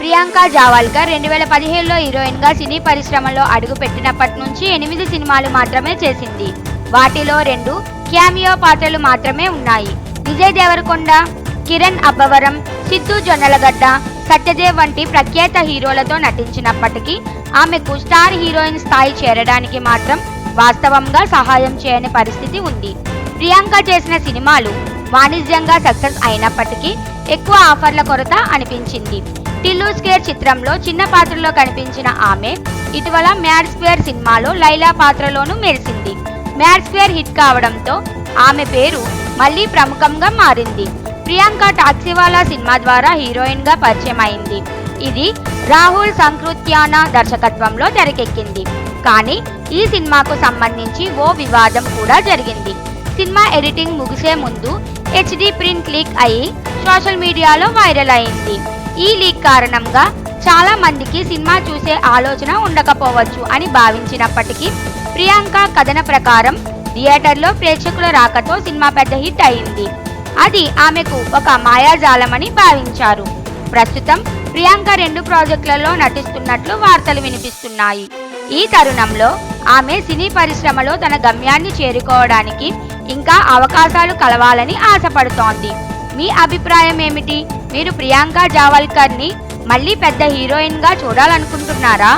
ప్రియాంక జావాల్కర్ 2017లో హీరోయిన్గా సినీ పరిశ్రమలో అడుగుపెట్టినప్పటి నుంచి 8 సినిమాలు మాత్రమే చేసింది. వాటిలో 2 క్యామియో పాత్రలు మాత్రమే ఉన్నాయి. విజయ్ దేవరకొండ, కిరణ్ అబ్బవరం, సిద్ధు జొన్నలగడ్డ, సత్యదేవ్ వంటి ప్రఖ్యాత హీరోలతో నటించినప్పటికీ ఆమెకు స్టార్ హీరోయిన్ స్థాయి చేరడానికి మాత్రం వాస్తవంగా సహాయం చేయని పరిస్థితి ఉంది. ప్రియాంక చేసిన సినిమాలు వాణిజ్యంగా సక్సెస్ అయినప్పటికీ ఎక్కువ ఆఫర్ల కొరత అనిపించింది. టిల్లు స్క్వేర్ చిత్రంలో చిన్న పాత్రలో కనిపించిన ఆమె ఇటీవల మ్యాడ్ స్క్వేర్ సినిమాలో లైలా పాత్రలోనూ మెరిసింది. మ్యాడ్ స్క్వేర్ హిట్ కావడంతో ఆమె పేరు మళ్లీ ప్రముఖంగా మారింది. ప్రియాంక టాక్సీవాలా సినిమా ద్వారా హీరోయిన్గా పరిచయం అయింది. ఇది రాహుల్ సంకృత్యానా దర్శకత్వంలో తెరకెక్కింది. కానీ ఈ సినిమాకు సంబంధించి ఓ వివాదం కూడా జరిగింది. సినిమా ఎడిటింగ్ ముగిసే ముందు HD ప్రింట్ లీక్ అయి సోషల్ మీడియాలో వైరల్ అయింది. ఈ లీక్ కారణంగా చాలా మందికి సినిమా చూసే ఆలోచన ఉండకపోవచ్చు అని భావించినప్పటికీ ప్రియాంక కథన ప్రకారం థియేటర్లో ప్రేక్షకుల రాకతో సినిమా పెద్ద హిట్ అయింది. అది ఆమెకు ఒక మాయాజాలమని భావించారు. ప్రస్తుతం ప్రియాంక 2 ప్రాజెక్టులలో నటిస్తున్నట్లు వార్తలు వినిపిస్తున్నాయి. ఈ తరుణంలో ఆమె సినీ పరిశ్రమలో తన గమ్యాన్ని చేరుకోవడానికి ఇంకా అవకాశాలు కలవాలని ఆశపడుతోంది. మీ అభిప్రాయం ఏమిటి? మీరు ప్రియాంక జావాల్కర్ని మళ్ళీ పెద్ద హీరోయిన్గా చూడాలనుకుంటున్నారా?